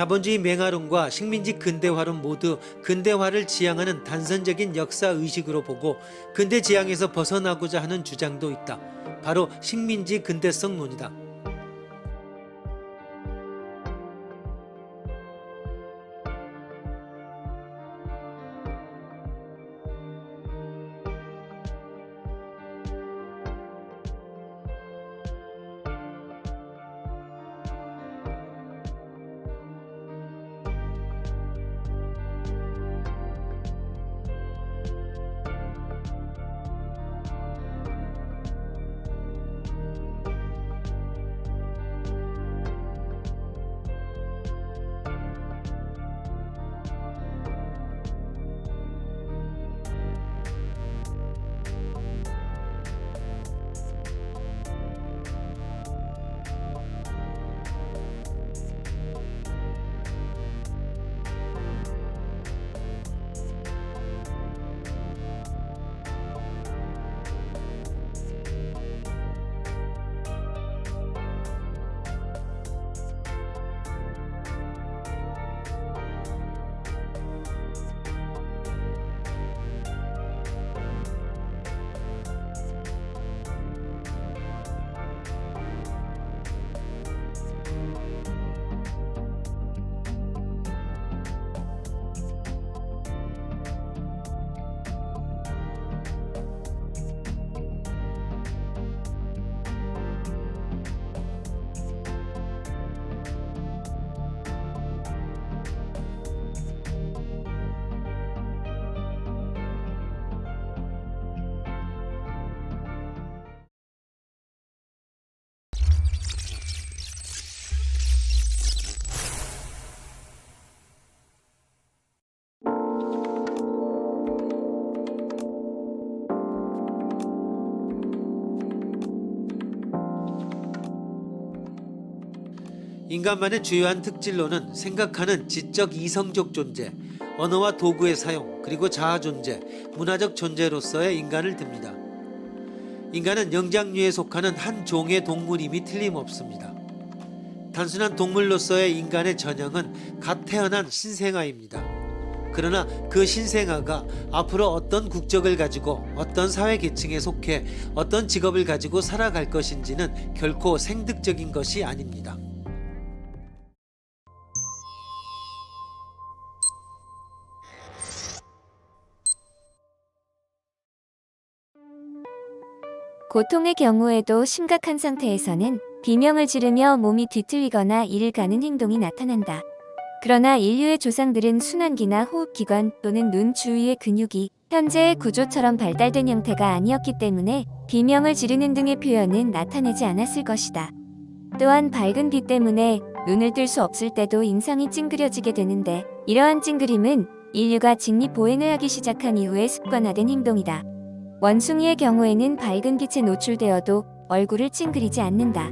자본주의 맹활론과 식민지 근대화론 모두 근대화를 지향하는 단선적인 역사 의식으로 보고 근대 지향에서 벗어나고자 하는 주장도 있다. 바로 식민지 근대성론이다. 인간만의 주요한 특질로는 생각하는 지적 이성적 존재, 언어와 도구의 사용, 그리고 자아 존재, 문화적 존재로서의 인간을 듭니다. 인간은 영장류에 속하는 한 종의 동물임이 틀림없습니다. 단순한 동물로서의 인간의 전형은 갓 태어난 신생아입니다. 그러나 그 신생아가 앞으로 어떤 국적을 가지고 어떤 사회 계층에 속해 어떤 직업을 가지고 살아갈 것인지는 결코 생득적인 것이 아닙니다. 고통의 경우에도 심각한 상태에서는 비명을 지르며 몸이 뒤틀리거나 이를 가는 행동이 나타난다. 그러나 인류의 조상들은 순환기나 호흡기관 또는 눈 주위의 근육이 현재의 구조처럼 발달된 형태가 아니었기 때문에 비명을 지르는 등의 표현은 나타내지 않았을 것이다. 또한 밝은 빛 때문에 눈을 뜰 수 없을 때도 인상이 찡그려지게 되는데, 이러한 찡그림은 인류가 직립보행을 하기 시작한 이후에 습관화된 행동이다. 원숭이의 경우에는 밝은 빛에 노출되어도 얼굴을 찡그리지 않는다.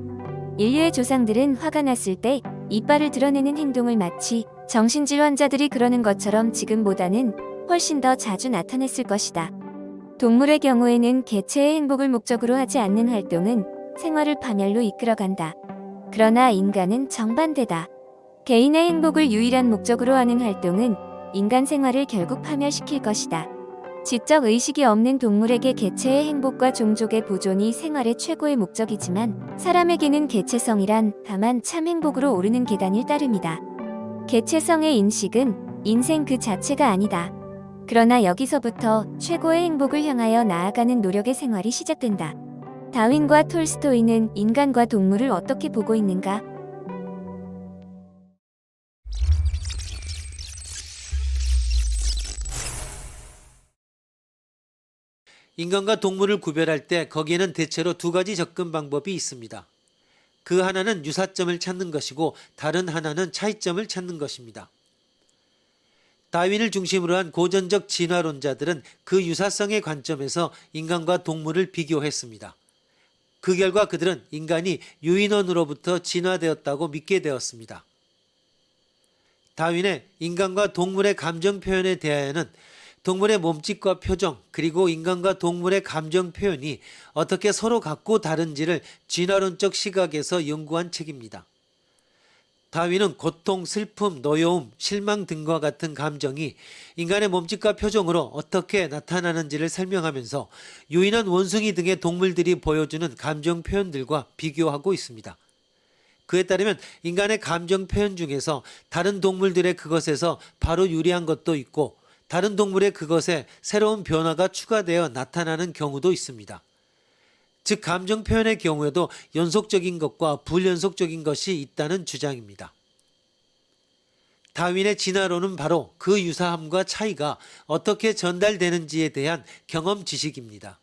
인류의 조상들은 화가 났을 때 이빨을 드러내는 행동을 마치 정신질 환자들이 그러는 것처럼 지금보다는 훨씬 더 자주 나타냈을 것이다. 동물의 경우에는 개체의 행복을 목적으로 하지 않는 활동은 생활을 파멸로 이끌어간다. 그러나 인간은 정반대다. 개인의 행복을 유일한 목적으로 하는 활동은 인간 생활을 결국 파멸시킬 것이다. 지적 의식이 없는 동물에게 개체의 행복과 종족의 보존이 생활의 최고의 목적이지만, 사람에게는 개체성이란 다만 참 행복으로 오르는 계단일 따름이다. 개체성의 인식은 인생 그 자체가 아니다. 그러나 여기서부터 최고의 행복을 향하여 나아가는 노력의 생활이 시작된다. 다윈과 톨스토이는 인간과 동물을 어떻게 보고 있는가? 인간과 동물을 구별할 때 거기에는 대체로 두 가지 접근 방법이 있습니다. 그 하나는 유사점을 찾는 것이고 다른 하나는 차이점을 찾는 것입니다. 다윈을 중심으로 한 고전적 진화론자들은 그 유사성의 관점에서 인간과 동물을 비교했습니다. 그 결과 그들은 인간이 유인원으로부터 진화되었다고 믿게 되었습니다. 다윈의 인간과 동물의 감정 표현에 대하여는 동물의 몸짓과 표정, 그리고 인간과 동물의 감정 표현이 어떻게 서로 같고 다른지를 진화론적 시각에서 연구한 책입니다. 다윈은 고통, 슬픔, 노여움, 실망 등과 같은 감정이 인간의 몸짓과 표정으로 어떻게 나타나는지를 설명하면서 유인원 원숭이 등의 동물들이 보여주는 감정 표현들과 비교하고 있습니다. 그에 따르면 인간의 감정 표현 중에서 다른 동물들의 그것에서 바로 유리한 것도 있고 다른 동물의 그것에 새로운 변화가 추가되어 나타나는 경우도 있습니다. 즉 감정 표현의 경우에도 연속적인 것과 불연속적인 것이 있다는 주장입니다. 다윈의 진화론은 바로 그 유사함과 차이가 어떻게 전달되는지에 대한 경험 지식입니다.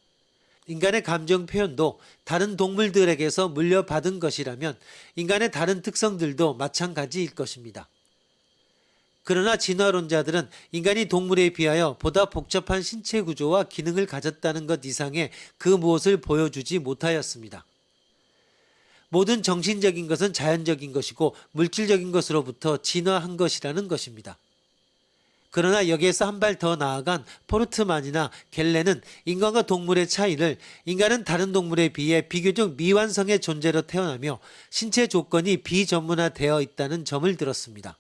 인간의 감정 표현도 다른 동물들에게서 물려받은 것이라면 인간의 다른 특성들도 마찬가지일 것입니다. 그러나 진화론자들은 인간이 동물에 비하여 보다 복잡한 신체 구조와 기능을 가졌다는 것 이상의 그 무엇을 보여주지 못하였습니다. 모든 정신적인 것은 자연적인 것이고 물질적인 것으로부터 진화한 것이라는 것입니다. 그러나 여기에서 한 발 더 나아간 포르트만이나 갤레는 인간과 동물의 차이를 인간은 다른 동물에 비해 비교적 미완성의 존재로 태어나며 신체 조건이 비전문화되어 있다는 점을 들었습니다.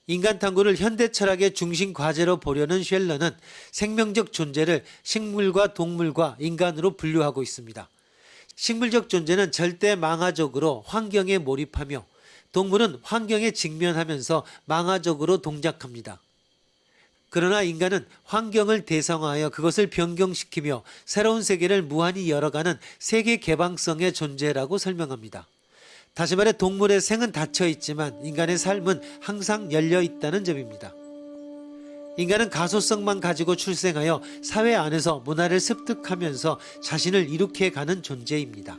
인간 탐구를 현대 철학의 중심 과제로 보려는 쉘러는 생명적 존재를 식물과 동물과 인간으로 분류하고 있습니다. 식물적 존재는 절대 망화적으로 환경에 몰입하며 동물은 환경에 직면하면서 망화적으로 동작합니다. 그러나 인간은 환경을 대상화하여 그것을 변경시키며 새로운 세계를 무한히 열어가는 세계 개방성의 존재라고 설명합니다. 다시 말해 동물의 생은 닫혀 있지만 인간의 삶은 항상 열려 있다는 점입니다. 인간은 가소성만 가지고 출생하여 사회 안에서 문화를 습득하면서 자신을 이룩해 가는 존재입니다.